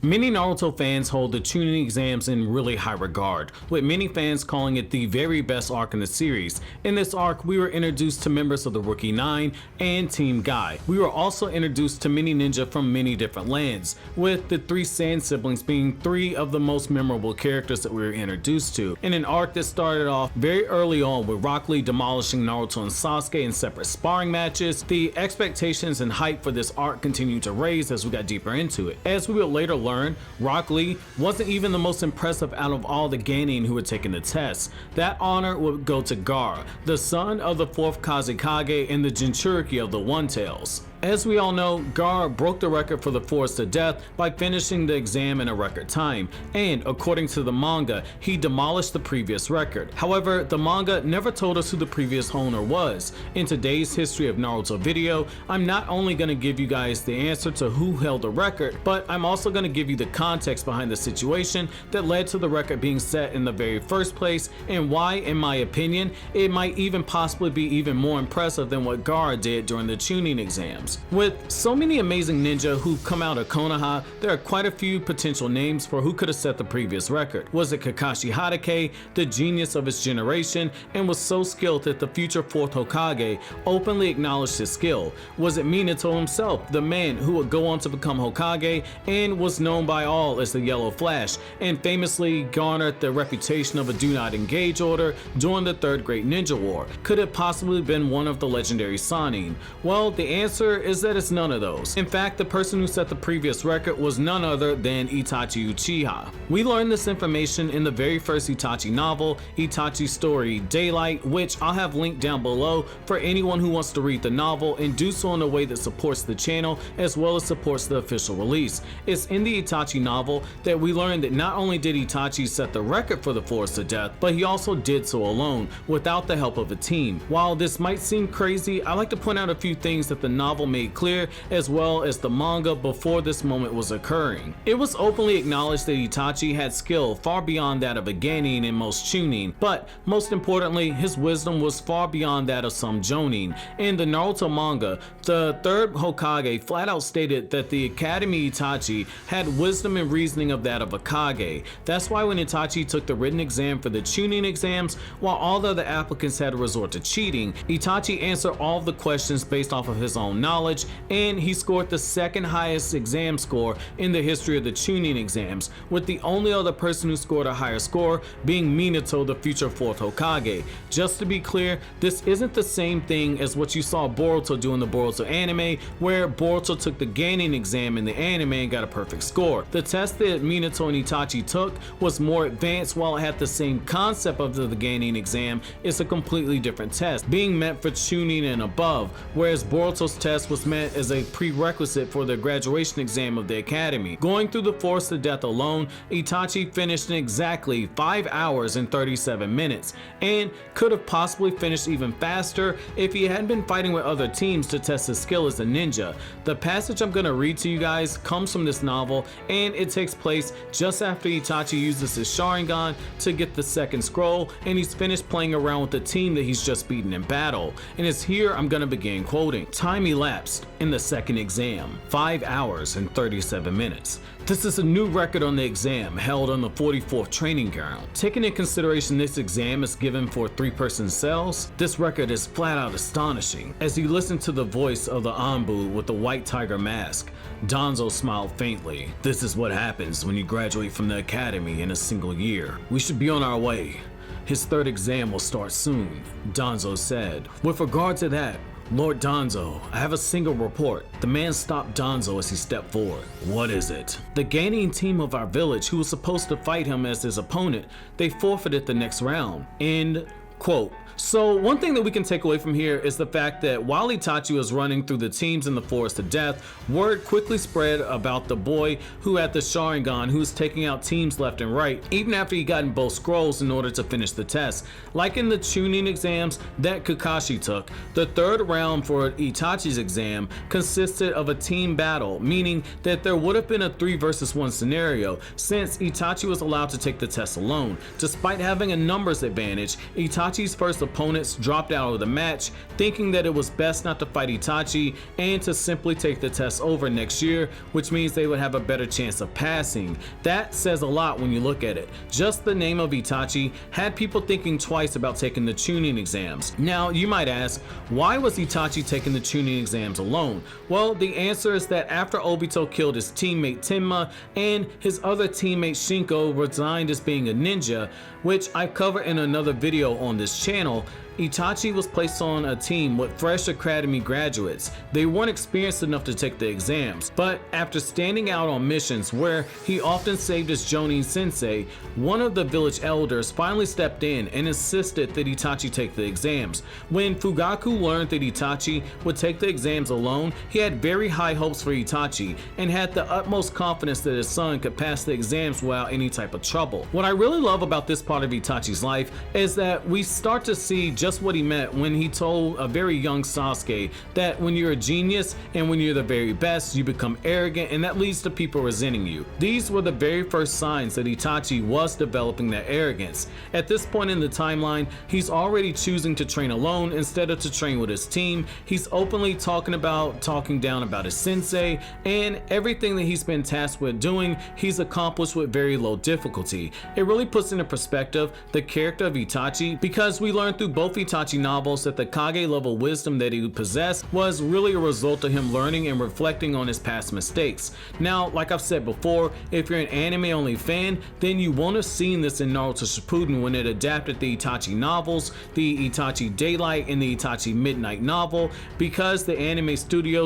Many Naruto fans hold the Chunin exams in really high regard, with many fans calling it the very best arc in the series. In this arc, we were introduced to members of the Rookie 9 and Team Guy. We were also introduced to many ninja from many different lands, with the three Sand siblings being three of the most memorable characters that we were introduced to, in an arc that started off very early on with Rock Lee demolishing Naruto and Sasuke in separate sparring matches. The expectations and hype for this arc continued to raise as we got deeper into it. As we would later learn, Rock Lee wasn't even the most impressive out of all the Genin who had taken the test. That honor would go to Gaara, the son of the 4th Kazekage and the Jinchuriki of the One Tails. As we all know, Gaara broke the record for the forest to death by finishing the exam in a record time, and according to the manga, he demolished the previous record. However, the manga never told us who the previous owner was. In today's History of Naruto video, I'm not only going to give you guys the answer to who held the record, but I'm also going to give you the context behind the situation that led to the record being set in the very first place, and why, in my opinion, it might even possibly be even more impressive than what Gaara did during the Chunin exams. With so many amazing ninja who've come out of Konoha, there are quite a few potential names for who could have set the previous record. Was it Kakashi Hatake, the genius of his generation, and was so skilled that the future 4th Hokage openly acknowledged his skill? Was it Minato himself, the man who would go on to become Hokage and was known by all as the Yellow Flash, and famously garnered the reputation of a do not engage order during the Third Great Ninja War? Could it possibly have been one of the legendary Sannin? Well, the answer is that it's none of those. In fact, the person who set the previous record was none other than Itachi Uchiha. We learned this information in the very first Itachi novel, Itachi's Story Daylight, which I'll have linked down below for anyone who wants to read the novel and do so in a way that supports the channel as well as supports the official release. It's in the Itachi novel that we learned that not only did Itachi set the record for the forest to death, but he also did so alone, without the help of a team. While this might seem crazy, I like to point out a few things that the novel made clear, as well as the manga before this moment was occurring. It was openly acknowledged that Itachi had skill far beyond that of a Genin and most Chunin, but most importantly, his wisdom was far beyond that of some Jonin. In the Naruto manga, the 3rd Hokage flat out stated that the Academy Itachi had wisdom and reasoning of that of a Kage. That's why when Itachi took the written exam for the Chunin exams, while all the other applicants had to resort to cheating, Itachi answered all of the questions based off of his own knowledge, and he scored the 2nd highest exam score in the history of the Chunin exams, with the only other person who scored a higher score being Minato, the future 4th Hokage. Just to be clear, this isn't the same thing as what you saw Boruto do in the Boruto anime, where Boruto took the Genin exam in the anime and got a perfect score. The test that Minato and Itachi took was more advanced. While it had the same concept of the Genin exam, it's a completely different test, being meant for Chunin and above, whereas Boruto's test was meant as a prerequisite for the graduation exam of the academy. Going through the forest to death alone, Itachi finished in exactly 5 hours and 37 minutes, and could have possibly finished even faster if he hadn't been fighting with other teams to test his skill as a ninja. The passage I'm going to read to you guys comes from this novel, and it takes place just after Itachi uses his Sharingan to get the 2nd scroll, and he's finished playing around with the team that he's just beaten in battle. And it's here I'm going to begin quoting. Time elapsed in the 2nd exam, 5 hours and 37 minutes. This is a new record on the exam held on the 44th training ground. Taking into consideration this exam is given for 3-person cells, this record is flat out astonishing. As you listen to the voice of the Anbu with the white tiger mask, Danzo smiled faintly. This is what happens when you graduate from the academy in a single year. We should be on our way. His 3rd exam will start soon, Danzo said. With regard to that, Lord Danzo, I have a single report. The man stopped Danzo as he stepped forward. What is it? The Genin team of our village, who was supposed to fight him as his opponent, they forfeited the next round. End quote. So one thing that we can take away from here is the fact that while Itachi was running through the teams in the forest to death, word quickly spread about the boy who had the Sharingan, who was taking out teams left and right, even after he gotten both scrolls in order to finish the test. Like in the Chunin exams that Kakashi took, the 3rd round for Itachi's exam consisted of a team battle, meaning that there would have been a 3 versus 1 scenario, since Itachi was allowed to take the test alone. Despite having a numbers advantage, Itachi Itachi's first opponents dropped out of the match, thinking that it was best not to fight Itachi and to simply take the test over next year, which means they would have a better chance of passing. That says a lot when you look at it. Just the name of Itachi had people thinking twice about taking the Chunin exams. Now, you might ask, why was Itachi taking the Chunin exams alone? Well, the answer is that after Obito killed his teammate Tenma and his other teammate Shinko resigned as being a ninja, which I cover in another video on this channel, Itachi was placed on a team with fresh academy graduates. They weren't experienced enough to take the exams, but after standing out on missions where he often saved his Jonin sensei, one of the village elders finally stepped in and insisted that Itachi take the exams. When Fugaku learned that Itachi would take the exams alone, he had very high hopes for Itachi and had the utmost confidence that his son could pass the exams without any type of trouble. What I really love about this part of Itachi's life is that we start to see just what he meant when he told a very young Sasuke that when you're a genius and when you're the very best, you become arrogant, and that leads to people resenting you. These were the very first signs that Itachi was developing that arrogance. At this point in the timeline, he's already choosing to train alone instead of to train with his team. He's openly talking down about his sensei, and everything that he's been tasked with doing, he's accomplished with very low difficulty. It really puts into perspective the character of Itachi, because we learned through both Itachi novels that the Kage level wisdom that he possessed was really a result of him learning and reflecting on his past mistakes. Now, like I've said before, if you're an anime only fan, then you won't have seen this in Naruto Shippuden when it adapted the Itachi novels, the Itachi Daylight and the Itachi Midnight novel, because the anime studio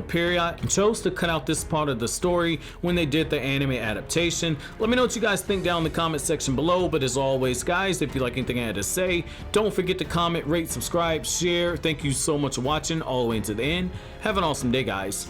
Period chose to cut out this part of the story when they did the anime adaptation. Let me know what you guys think down in the comment section below, but as always guys, if you like anything I had to say, don't forget to comment, rate, subscribe, share. Thank you so much for watching all the way to the end. Have an awesome day guys.